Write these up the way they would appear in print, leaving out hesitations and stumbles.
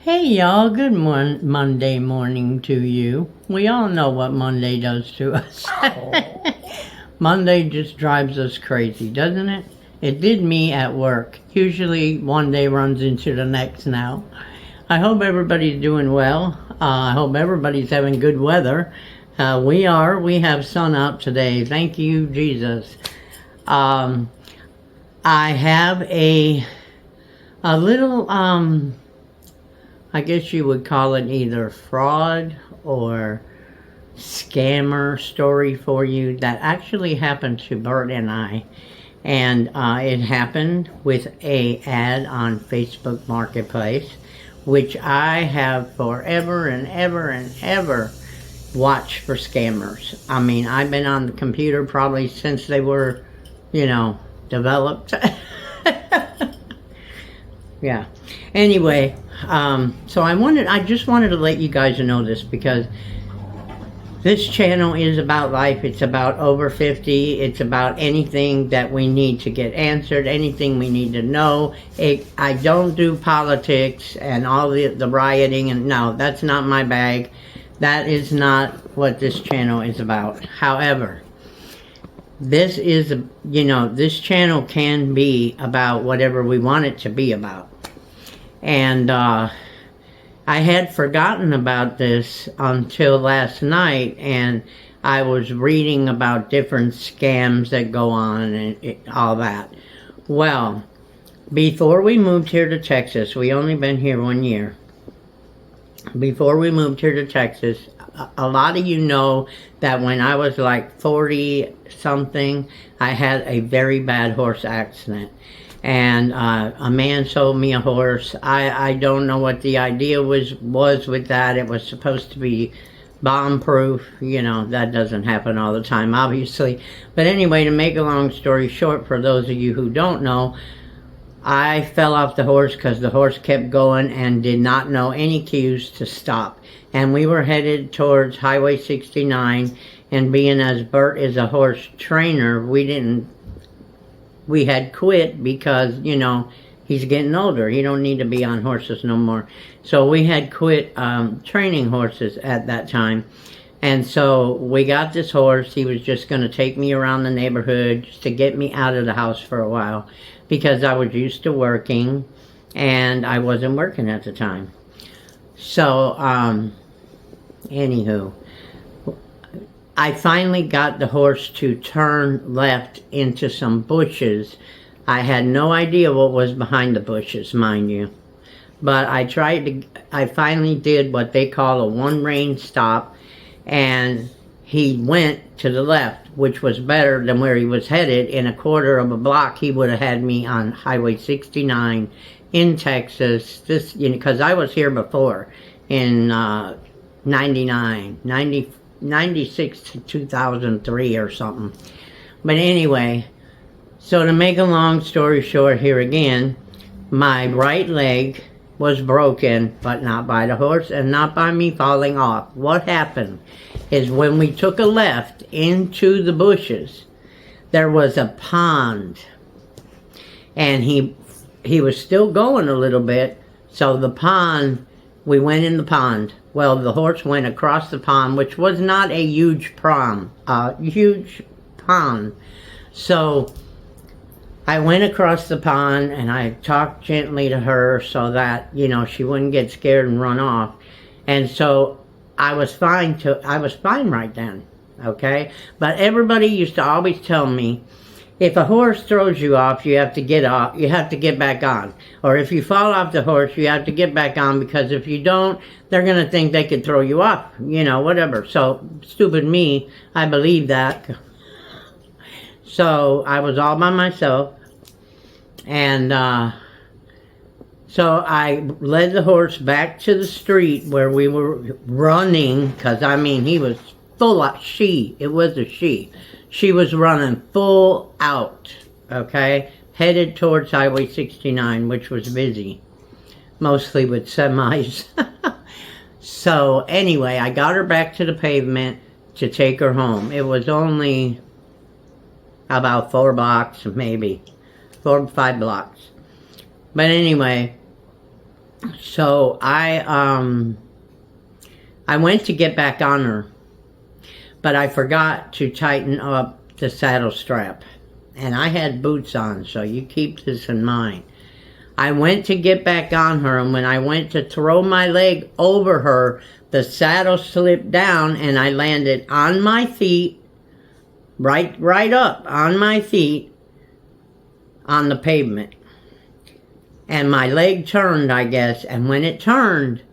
Hey y'all, good Monday morning to you. We all know what Monday does to us. Monday just drives us crazy, doesn't it? It did me at work. Usually one day runs into the next now. I hope everybody's doing well. I hope everybody's having good weather. We have sun out today. Thank you, Jesus. I have a little, I guess you would call it either fraud or scammer story for you that actually happened to Bert and I. And it happened with a ad on Facebook Marketplace, which I have forever and ever and ever watched for scammers. I mean, I've been on the computer probably since they were, developed. Yeah. Anyway, so I just wanted to let you guys know this because this channel is about life. It's about over 50. It's about anything that we need to get answered, anything we need to know. I don't do politics and all the rioting, and no, that's not my bag. That is not what this channel is about. However, this is, this channel can be about whatever we want it to be about. And I had forgotten about this until last night, and I was reading about different scams that go on and all that. Well, before we moved here to Texas, we only been here 1 year. Before we moved here to Texas, a lot of you know that when I was like 40 something, I had a very bad horse accident. And a man sold me a horse. I don't know what the idea was with that. It was supposed to be bomb-proof. That doesn't happen all the time, obviously. But anyway, to make a long story short, for those of you who don't know, I fell off the horse because the horse kept going and did not know any cues to stop. And we were headed towards Highway 69, and being as Bert is a horse trainer, we had quit because, he's getting older. He don't need to be on horses no more. So we had quit training horses at that time. And so we got this horse. He was just going to take me around the neighborhood just to get me out of the house for a while because I was used to working and I wasn't working at the time. So, anywho, I finally got the horse to turn left into some bushes. I had no idea what was behind the bushes, mind you. But I finally did what they call a one-rein stop, and he went to the left, which was better than where he was headed. In a quarter of a block, he would have had me on Highway 69 in Texas. Because I was here before in 96 to 2003 or something. But anyway, so to make a long story short here again, my right leg was broken, but not by the horse and not by me falling off. What happened is when we took a left into the bushes, there was a pond. And he was still going a little bit, so the pond, we went in the pond. Well, the horse went across the pond, which was not a huge pond. So I went across the pond and I talked gently to her so that, she wouldn't get scared and run off. And so I was fine right then, okay? But everybody used to always tell me, if a horse throws you off, you have to get off. You have to get back on. Or if you fall off the horse, you have to get back on, because if you don't, they're going to think they could throw you off. Whatever. So, stupid me, I believed that. So, I was all by myself. And so I led the horse back to the street where we were running, because, he was full of it was a she. She was running full out, okay, headed towards Highway 69, which was busy, mostly with semis. So anyway, I got her back to the pavement to take her home. It was only about 4 blocks, maybe 4 or 5 blocks. But anyway, So I went to get back on her, but I forgot to tighten up the saddle strap. And I had boots on, so you keep this in mind. I went to get back on her, and when I went to throw my leg over her, the saddle slipped down, and I landed on my feet, right up on my feet, on the pavement. And my leg turned, I guess, and when it turned,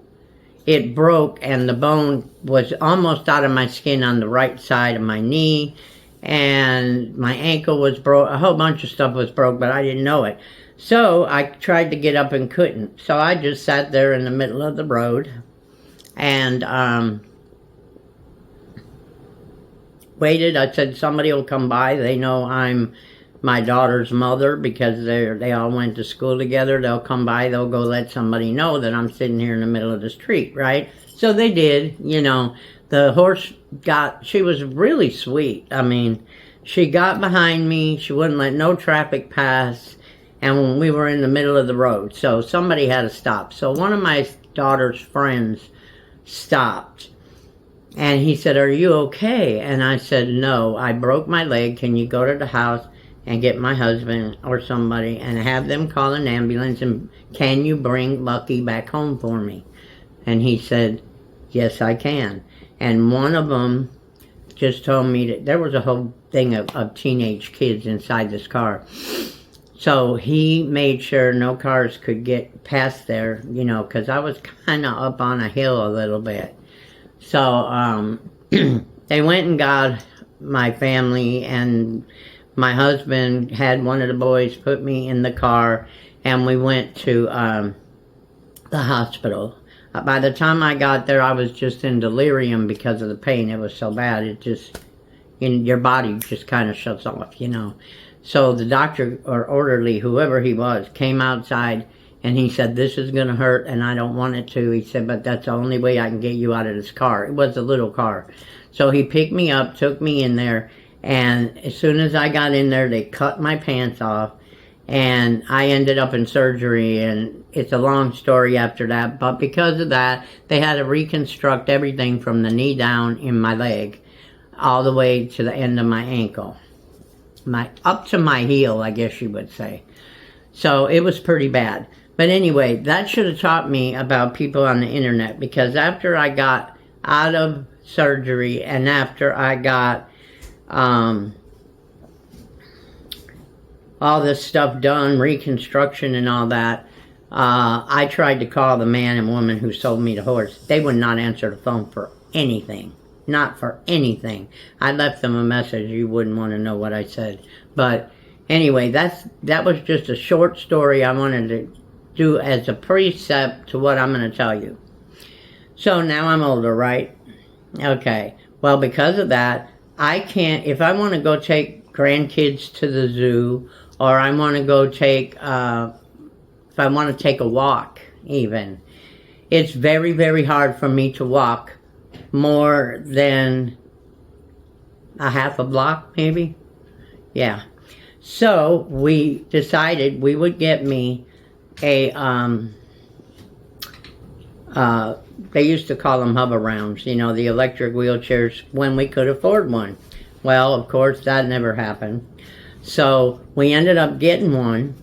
it broke, and the bone was almost out of my skin on the right side of my knee, and my ankle was broke. A whole bunch of stuff was broke, but I didn't know it. So I tried to get up and couldn't. So I just sat there in the middle of the road and waited. I said, somebody will come by. They know I'm my daughter's mother because they all went to school together. They'll come by. They'll go let somebody know that I'm sitting here in the middle of the street, right? So they did, you know. The horse she was really sweet. I mean, she got behind me. She wouldn't let no traffic pass. And we were in the middle of the road, so somebody had to stop. So one of my daughter's friends stopped, and he said, "Are you okay?" And I said, "No, I broke my leg. Can you go to the house and get my husband or somebody and have them call an ambulance, and can you bring Lucky back home for me?" And he said, "Yes, I can." And one of them just told me that there was a whole thing of teenage kids inside this car. So he made sure no cars could get past there, you know, because I was kind of up on a hill a little bit. So they went and got my family, and my husband had one of the boys put me in the car, and we went to the hospital. By the time I got there, I was just in delirium because of the pain. It was so bad. It just, your body just kind of shuts off, you know. So the doctor or orderly, whoever he was, came outside and he said, "This is going to hurt and I don't want it to." He said, "But that's the only way I can get you out of this car." It was a little car. So he picked me up, took me in there, and as soon as I got in there, they cut my pants off, and I ended up in surgery, and it's a long story after that. But because of that, they had to reconstruct everything from the knee down in my leg all the way to the end of my ankle. Up to my heel, I guess you would say. So it was pretty bad. But anyway, that should have taught me about people on the internet, because after I got out of surgery and after I got all this stuff done, reconstruction and all that, I tried to call the man and woman who sold me the horse. They would not answer the phone for anything. Not for anything. I left them a message. You wouldn't want to know what I said. But anyway, that was just a short story I wanted to do as a precept to what I'm going to tell you. So now I'm older, right? Okay. Well, because of that, I can't, if I want to go take grandkids to the zoo, or I want to go take, if I want to take a walk even, it's very, very hard for me to walk more than a half a block, maybe. Yeah. So we decided we would get me a, they used to call them hover-rounds, you know, the electric wheelchairs, when we could afford one. Well, of course, that never happened. So we ended up getting one.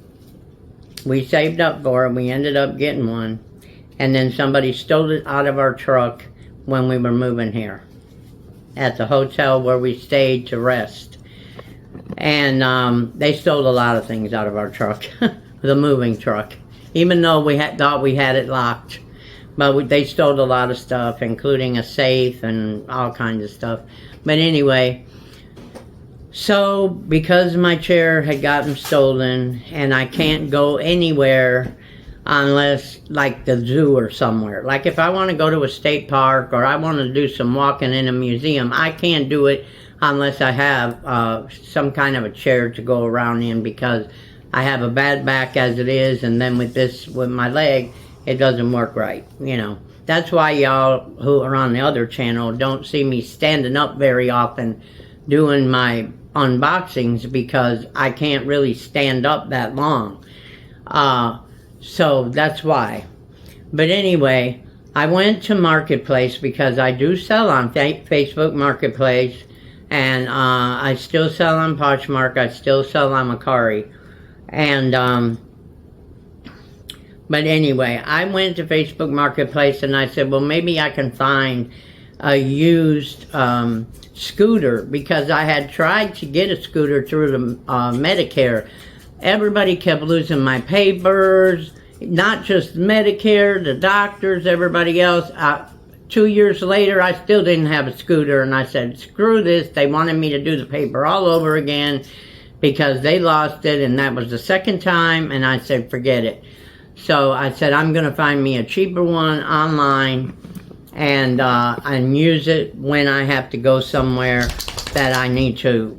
We saved up for it. We ended up getting one. And then somebody stole it out of our truck when we were moving here at the hotel where we stayed to rest. And they stole a lot of things out of our truck, the moving truck, even though we thought we had it locked. But they stole a lot of stuff, including a safe and all kinds of stuff. But anyway, so because my chair had gotten stolen and I can't go anywhere unless like the zoo or somewhere. Like if I want to go to a state park or I want to do some walking in a museum, I can't do it unless I have some kind of a chair to go around in, because I have a bad back as it is, and then with my leg, it doesn't work right, you know. That's why y'all who are on the other channel don't see me standing up very often doing my unboxings, because I can't really stand up that long. So that's why. But anyway, I went to Marketplace because I do sell on Facebook Marketplace, and I still sell on Poshmark. I still sell on Mercari. And but anyway, I went to Facebook Marketplace and I said, well, maybe I can find a used scooter, because I had tried to get a scooter through the Medicare. Everybody kept losing my papers, not just Medicare, the doctors, everybody else. 2 years later, I still didn't have a scooter, and I said, screw this. They wanted me to do the paper all over again because they lost it, and that was the second time, and I said, forget it. So I said, I'm going to find me a cheaper one online and use it when I have to go somewhere that I need to,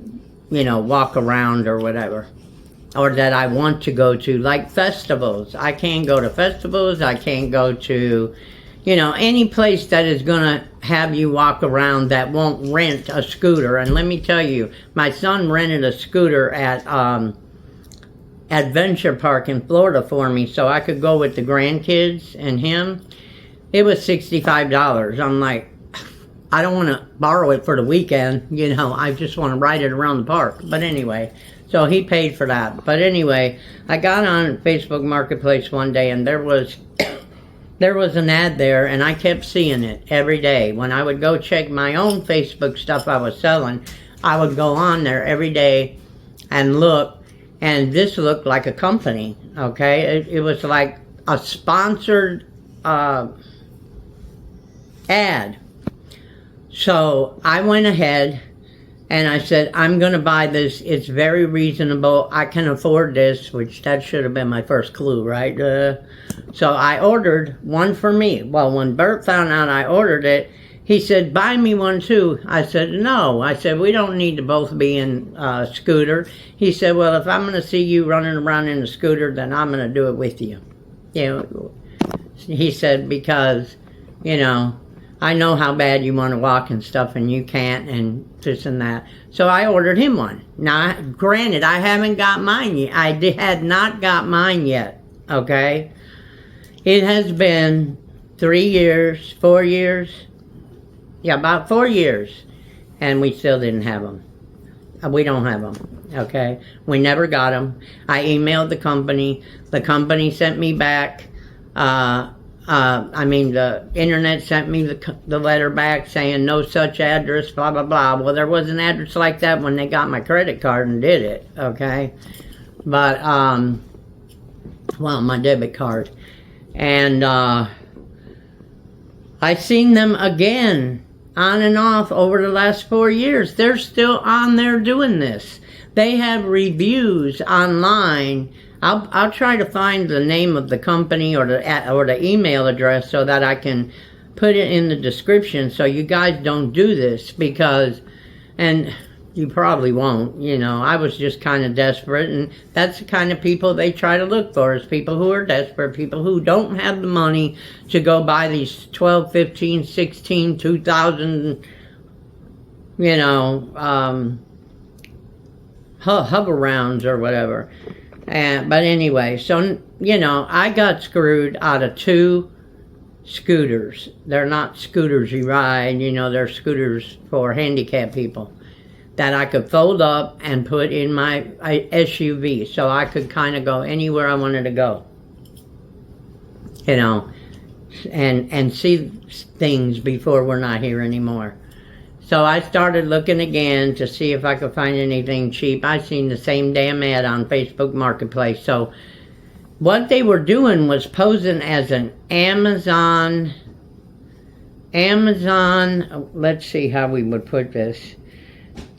you know, walk around or whatever. Or that I want to go to, like festivals. I can't go to festivals. I can't go to, you know, any place that is going to have you walk around that won't rent a scooter. And let me tell you, my son rented a scooter at Adventure Park in Florida for me so I could go with the grandkids and him. It was $65. I'm like, I don't want to borrow it for the weekend, you know, I just want to ride it around the park. But anyway, so he paid for that. But anyway, I got on Facebook Marketplace one day, and there was an ad there, and I kept seeing it every day. When I would go check my own Facebook stuff I was selling, I would go on there every day and look, and this looked like a company, okay? It was like a sponsored ad. So I went ahead and I said, I'm going to buy this. It's very reasonable. I can afford this, which that should have been my first clue, right? So I ordered one for me. Well, when Bert found out I ordered it, he said, buy me one too. I said, no. I said, we don't need to both be in a scooter. He said, well, if I'm going to see you running around in a scooter, then I'm going to do it with you. You know, he said, because, you know, I know how bad you want to walk and stuff, and you can't, and this and that. So I ordered him one. Now, granted, I haven't got mine yet. I had not got mine yet, okay? It has been 3 years, 4 years. Yeah, about 4 years, and we still didn't have them. We don't have them, okay? We never got them. I emailed the company. The company sent me back the internet sent me the letter back saying no such address, blah, blah, blah. Well, there was an address like that when they got my credit card and did it, okay? But, well, my debit card. And, I seen them again, on and off over the last 4 years. They're still on there doing this. They have reviews online. I'll try to find the name of the company or the email address so that I can put it in the description so you guys don't do this, because, and you probably won't, you know, I was just kind of desperate, and that's the kind of people they try to look for, is people who are desperate, people who don't have the money to go buy these 12, 15, 16, 2,000, you know, hover rounds or whatever. But anyway, so, you know, I got screwed out of 2 scooters. They're not scooters you ride, you know, they're scooters for handicapped people that I could fold up and put in my SUV so I could kind of go anywhere I wanted to go, you know, and see things before we're not here anymore. So I started looking again to see if I could find anything cheap. I seen the same damn ad on Facebook Marketplace. So what they were doing was posing as an Amazon, let's see how we would put this.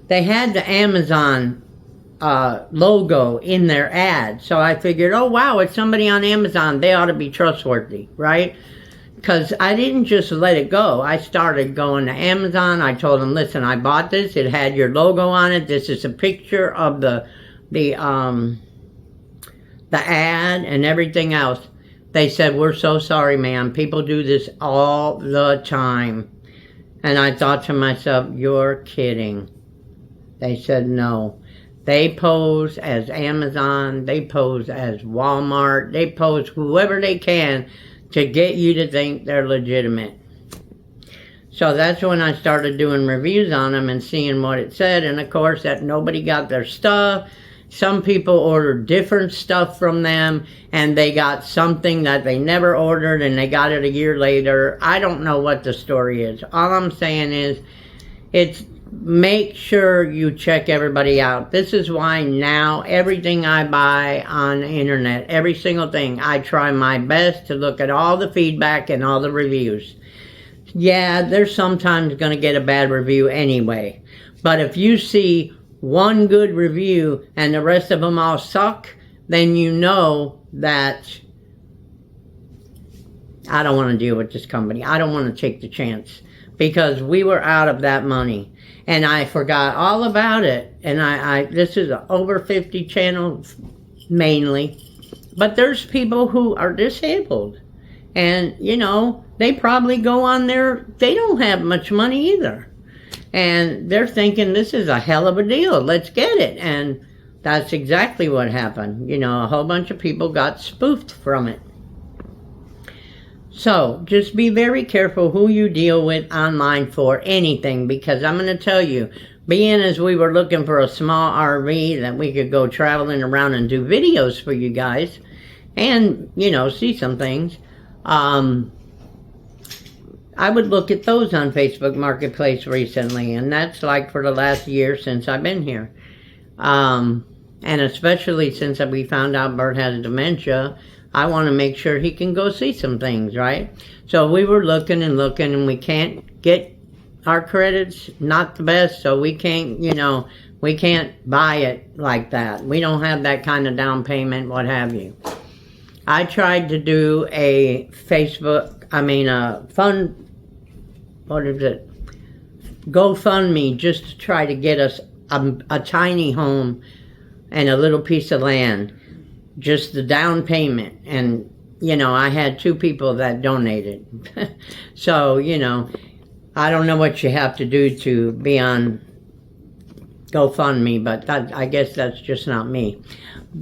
They had the Amazon logo in their ad. So I figured, oh wow, it's somebody on Amazon. They ought to be trustworthy, right? Because I didn't just let it go. I started going to Amazon. I told them, listen, I bought this. It had your logo on it. This is a picture of the ad and everything else. They said, we're so sorry, ma'am. People do this all the time. And I thought to myself, you're kidding. They said no. They pose as Amazon. They pose as Walmart. They pose whoever they can to get you to think they're legitimate. So that's when I started doing reviews on them and seeing what it said. And of course, that nobody got their stuff. Some people ordered different stuff from them, and they got something that they never ordered, and they got it a year later. I don't know what the story is. All I'm saying is, make sure you check everybody out. This is why now everything I buy on the internet, every single thing, I try my best to look at all the feedback and all the reviews. Yeah, there's sometimes going to get a bad review anyway. But if you see one good review and the rest of them all suck, then you know that I don't want to deal with this company. I don't want to take the chance, because we were out of that money. And I forgot all about it. And this is an over 50 channel mainly. But there's people who are disabled. And, you know, they probably go on there, they don't have much money either. And they're thinking, this is a hell of a deal, let's get it. And that's exactly what happened. You know, a whole bunch of people got spoofed from it. So, just be very careful who you deal with online for anything, because I'm going to tell you, being as we were looking for a small RV that we could go traveling around and do videos for you guys, and, you know, see some things, I would look at those on Facebook Marketplace recently, and that's like for the last year since I've been here. And especially since we found out Bert has dementia, I want to make sure he can go see some things, right? So we were looking and looking, and we can't get our credits, not the best, so we can't, you know, we can't buy it like that. We don't have that kind of down payment, what have you. I tried to do a GoFundMe, just to try to get us a tiny home and a little piece of land, just the down payment. And, you know, I had 2 people that donated. So, you know, I don't know what you have to do to be on GoFundMe, but I guess that's just not me,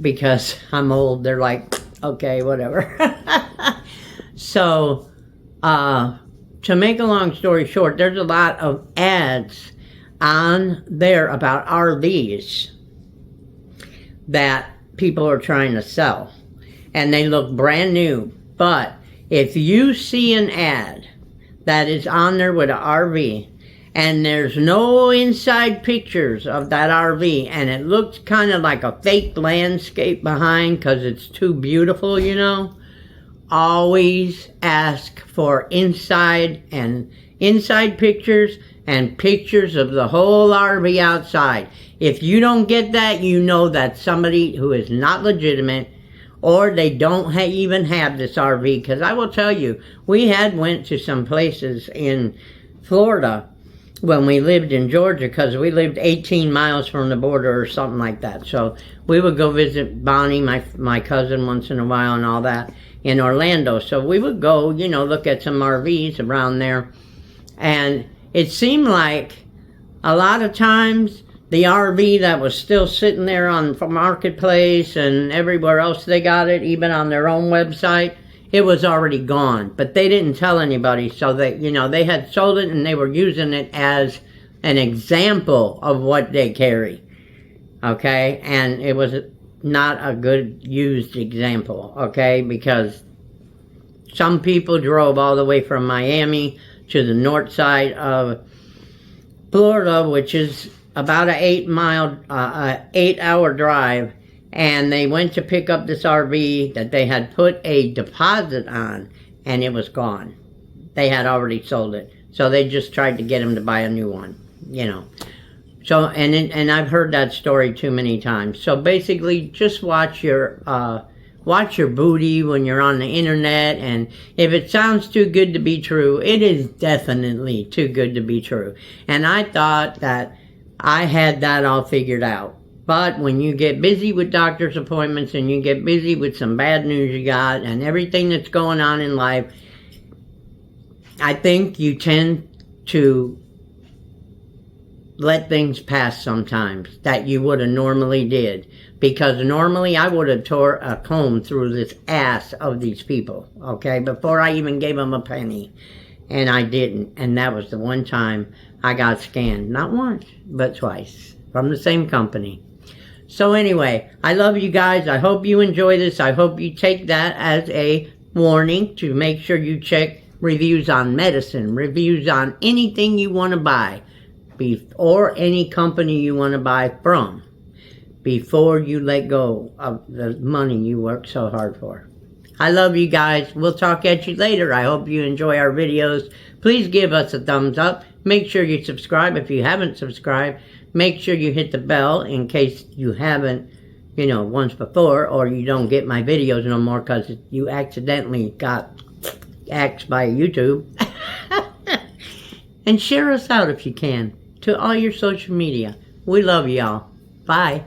because I'm old. They're like, okay, whatever. So, to make a long story short, there's a lot of ads on there about RVs that people are trying to sell. And they look brand new. But if you see an ad that is on there with an RV, and there's no inside pictures of that RV, and it looks kind of like a fake landscape behind because it's too beautiful, you know, always ask for inside pictures and pictures of the whole RV outside. If you don't get that, you know that's somebody who is not legitimate, or they don't even have this RV. Because I will tell you, we had went to some places in Florida when we lived in Georgia, because we lived 18 miles from the border or something like that. So we would go visit Bonnie, my cousin, once in a while and all that in Orlando. So we would go, you know, look at some RVs around there. And it seemed like a lot of times the RV that was still sitting there on Marketplace and everywhere else they got it, even on their own website, it was already gone. But they didn't tell anybody, so that, you know, they had sold it and they were using it as an example of what they carry. Okay? And it was not a good used example, okay? Because some people drove all the way from Miami to the north side of Florida, which is about an 8-hour drive, and they went to pick up this RV that they had put a deposit on, and it was gone. They had already sold it, so they just tried to get him to buy a new one, you know. So, and I've heard that story too many times. So basically, just watch your booty when you're on the internet, and if it sounds too good to be true, it is definitely too good to be true. And I thought that I had that all figured out. But when you get busy with doctor's appointments, and you get busy with some bad news you got, and everything that's going on in life, I think you tend to let things pass sometimes that you would have normally did. Because normally I would have tore a comb through this ass of these people, okay, before I even gave them a penny. And I didn't. And that was the one time I got scammed. Not once, but twice. From the same company. So anyway, I love you guys. I hope you enjoy this. I hope you take that as a warning to make sure you check reviews on medicine, reviews on anything you want to buy, or any company you want to buy from, before you let go of the money you work so hard for. I love you guys. We'll talk at you later. I hope you enjoy our videos. Please give us a thumbs up. Make sure you subscribe if you haven't subscribed. Make sure you hit the bell in case you haven't, once before, or you don't get my videos no more because you accidentally got axed by YouTube. And share us out if you can to all your social media. We love y'all. Bye.